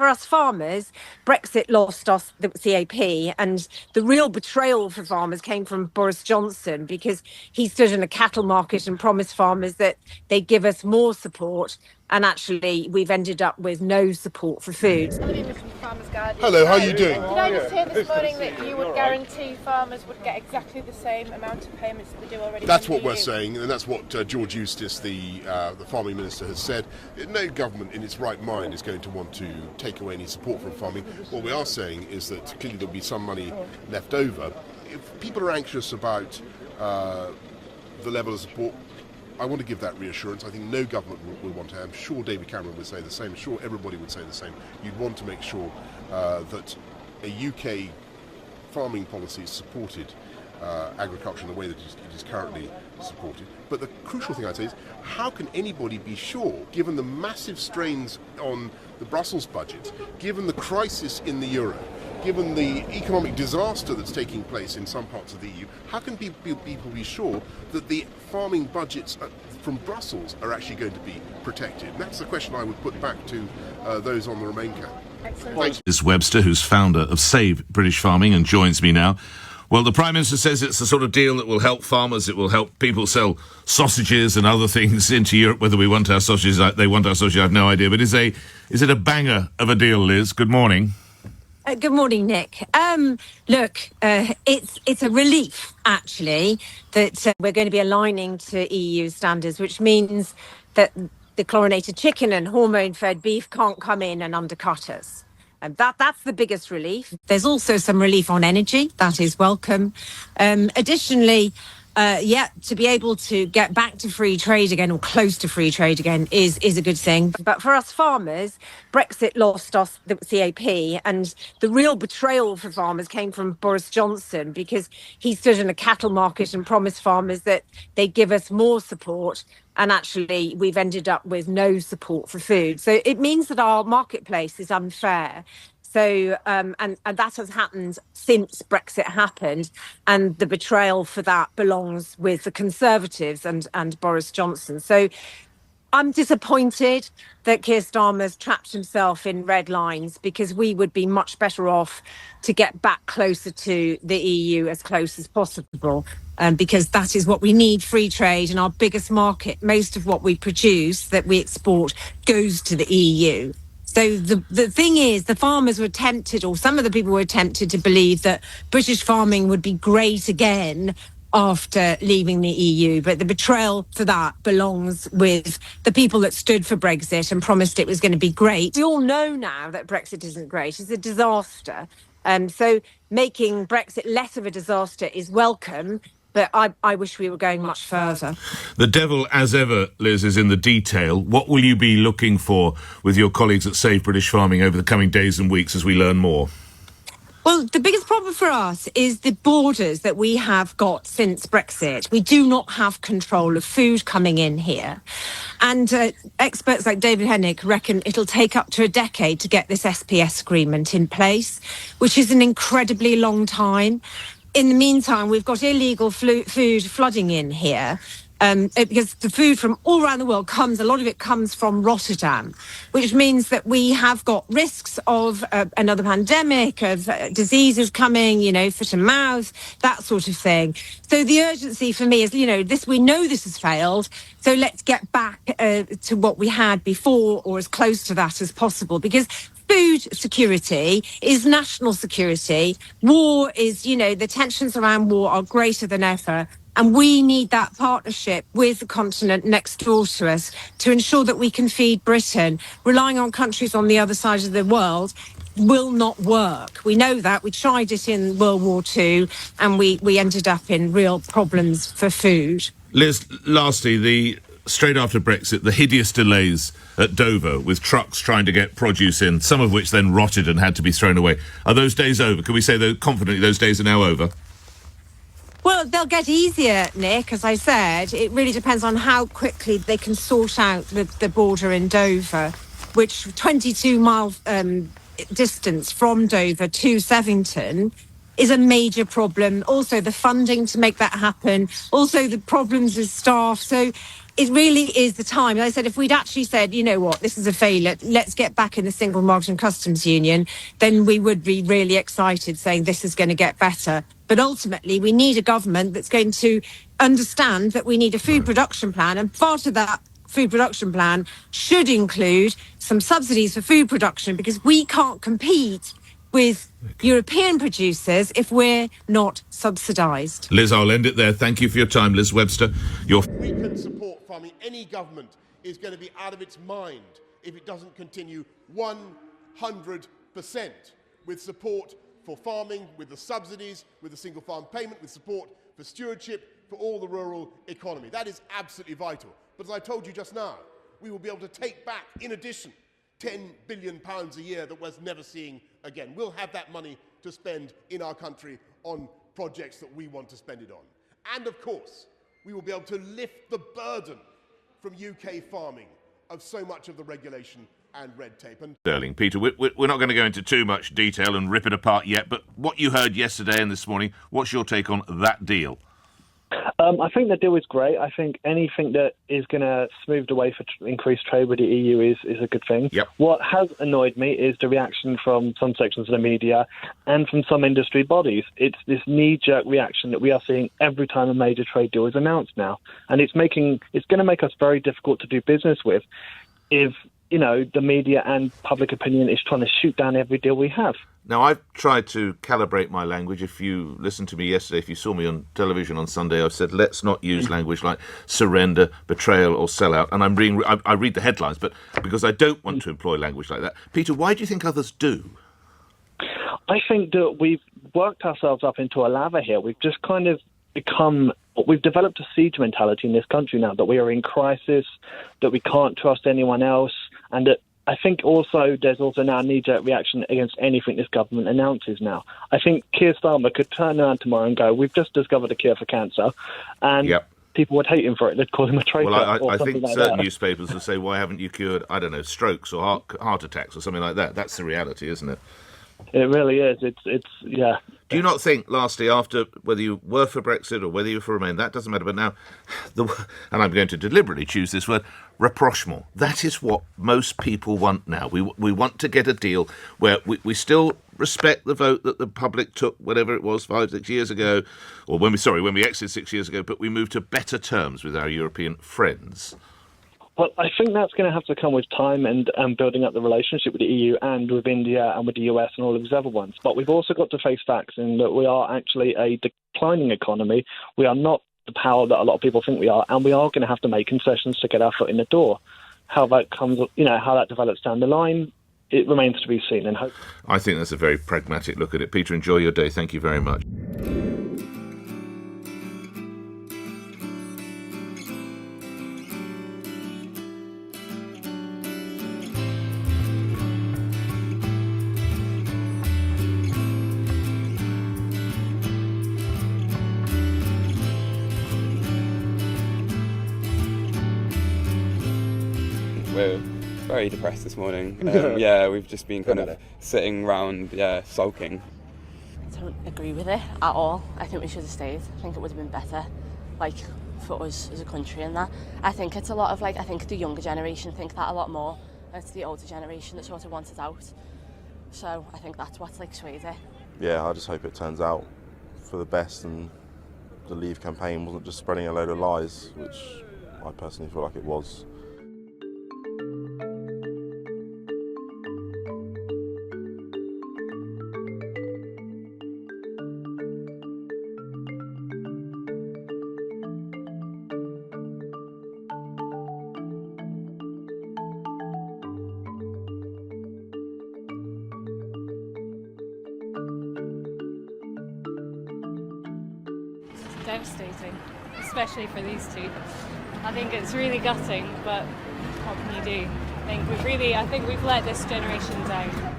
us farmers, Brexit lost us the CAP, and the real betrayal for farmers came from Boris Johnson, because he stood in a cattle market and promised farmers that they'd give us more support, and actually we've ended up with no support for food. Hello, how are you doing? Did I just hear this morning that you would guarantee farmers would get exactly the same amount of payments that they do already? That's what we're saying, and that's what George Eustice, the farming minister, has said. No government in its right mind is going to want to take away any support from farming. What we are saying is that clearly there'll be some money left over. If people are anxious about the level of support, I want to give that reassurance. I think no government will want to. I'm sure David Cameron would say the same. I'm sure everybody would say the same. You'd want to make sure that a UK farming policy supported agriculture in the way that it is currently supported. But the crucial thing I'd say is, how can anybody be sure, given the massive strains on the Brussels budget, given the crisis in the euro, given the economic disaster that's taking place in some parts of the EU, how can people be sure that the farming budgets from Brussels are actually going to be protected? And that's the question I would put back to those on the Remain camp. Excellent. This is Webster, who's founder of Save British Farming, and joins me now. Well, the Prime Minister says it's the sort of deal that will help farmers, it will help people sell sausages and other things into Europe. Whether we want our sausages, they want our sausages, I have no idea. But is it a banger of a deal, Liz? Good morning. Good morning, Nick. It's a relief, actually, that we're going to be aligning to EU standards, which means that the chlorinated chicken and hormone-fed beef can't come in and undercut us. And that's the biggest relief. There's also some relief on energy. That is welcome. Additionally, to be able to get back to free trade again, or close to free trade again, is a good thing. But for us farmers, Brexit lost us the CAP, and the real betrayal for farmers came from Boris Johnson, because he stood in a cattle market and promised farmers that they'd give us more support, and actually we've ended up with no support for food. So it means that our marketplace is unfair. So, and that has happened since Brexit happened, and the betrayal for that belongs with the Conservatives and Boris Johnson. So I'm disappointed that Keir Starmer's trapped himself in red lines, because we would be much better off to get back closer to the EU as close as possible, because that is what we need, free trade, and our biggest market. Most of what we produce that we export goes to the EU. So the thing is, the farmers were tempted, or some of the people were tempted to believe that British farming would be great again after leaving the EU. But the betrayal for that belongs with the people that stood for Brexit and promised it was going to be great. We all know now that Brexit isn't great. It's a disaster. So making Brexit less of a disaster is welcome. But I wish we were going much further. The devil, as ever, Liz, is in the detail. What will you be looking for with your colleagues at Save British Farming over the coming days and weeks as we learn more? Well, the biggest problem for us is the borders that we have got since Brexit. We do not have control of food coming in here. And experts like David Hennick reckon it'll take up to a decade to get this SPS agreement in place, which is an incredibly long time. In the meantime, we've got illegal food flooding in here, because the food from all around the world a lot of it comes from Rotterdam, which means that we have got risks of another pandemic, of diseases coming, foot and mouth, that sort of thing. So the urgency for me is, we know this has failed, so let's get back to what we had before, or as close to that as possible, because food security is national security. War is, the tensions around war are greater than ever. And we need that partnership with the continent next door to us to ensure that we can feed Britain. Relying on countries on the other side of the world will not work. We know that. We tried it in World War II, and we ended up in real problems for food. Liz, lastly, straight after Brexit, the hideous delays at Dover with trucks trying to get produce in, some of which then rotted and had to be thrown away. Are those days over? Can we say confidently those days are now over? Well, they'll get easier, Nick, as I said. It really depends on how quickly they can sort out the border in Dover, which 22-mile distance from Dover to Sevington is a major problem. Also, the funding to make that happen. Also, the problems with staff. So it really is the time. Like I said, if we'd actually said, you know what, this is a failure, let's get back in the single market and customs union, then we would be really excited saying this is going to get better. But ultimately, we need a government that's going to understand that we need a food production plan. And part of that food production plan should include some subsidies for food production, because we can't compete with European producers if we're not subsidised. Liz, I'll end it there. Thank you for your time, Liz Webster. We can support farming. Any government is going to be out of its mind if it doesn't continue 100% with support for farming, with the subsidies, with the single farm payment, with support for stewardship, for all the rural economy. That is absolutely vital. But as I told you just now, we will be able to take back, in addition, £10 billion a year that we're never seeing again. We'll have that money to spend in our country on projects that we want to spend it on. And of course, we will be able to lift the burden from UK farming of so much of the regulation and red tape. And Sterling, Peter, we're not going to go into too much detail and rip it apart yet, but what you heard yesterday and this morning, what's your take on that deal? I think the deal is great. I think anything that is going to smooth the way for increased trade with the EU is a good thing. Yep. What has annoyed me is the reaction from some sections of the media and from some industry bodies. It's this knee-jerk reaction that we are seeing every time a major trade deal is announced now. And it's going to make us very difficult to do business with if, the media and public opinion is trying to shoot down every deal we have. Now, I've tried to calibrate my language. If you listened to me yesterday, if you saw me on television on Sunday, I've said, let's not use language like surrender, betrayal or sellout. And I read the headlines, but because I don't want to employ language like that. Peter, why do you think others do? I think that we've worked ourselves up into a lather here. We've just kind of we've developed a siege mentality in this country now, that we are in crisis, that we can't trust anyone else, and that I think also there's also now a knee-jerk reaction against anything this government announces now. I think Keir Starmer could turn around tomorrow and go, we've just discovered a cure for cancer, and people would hate him for it. They'd call him a traitor. Well, I think like certain that. Newspapers will say, why haven't you cured, I don't know, strokes or heart attacks or something like that? That's the reality, isn't it? It really is. It's yeah. Do you not think, lastly, after whether you were for Brexit or whether you were for Remain, that doesn't matter, but now, and I'm going to deliberately choose this word, rapprochement. That is what most people want now. We want to get a deal where we still respect the vote that the public took, whatever it was, 5-6 years ago, or when we exited 6 years ago, but we move to better terms with our European friends. Well, I think that's going to have to come with time and building up the relationship with the EU and with India and with the US and all of these other ones. But we've also got to face facts in that we are actually a declining economy. We are not the power that a lot of people think we are, and we are going to have to make concessions to get our foot in the door. How that comes, how that develops down the line, it remains to be seen. And hope. I think that's a very pragmatic look at it. Peter, enjoy your day. Thank you very much. We're very depressed this morning. We've just been kind of sitting around, sulking. I don't agree with it at all. I think we should have stayed. I think it would have been better, for us as a country and that. I think it's a lot of, I think the younger generation think that a lot more. It's the older generation that sort of wants it out. So I think that's what's, swayed it. Yeah, I just hope it turns out for the best and the Leave campaign wasn't just spreading a load of lies, which I personally feel like it was. Devastating, especially for these two. I think it's really gutting, but what can you do? I think we've let this generation down.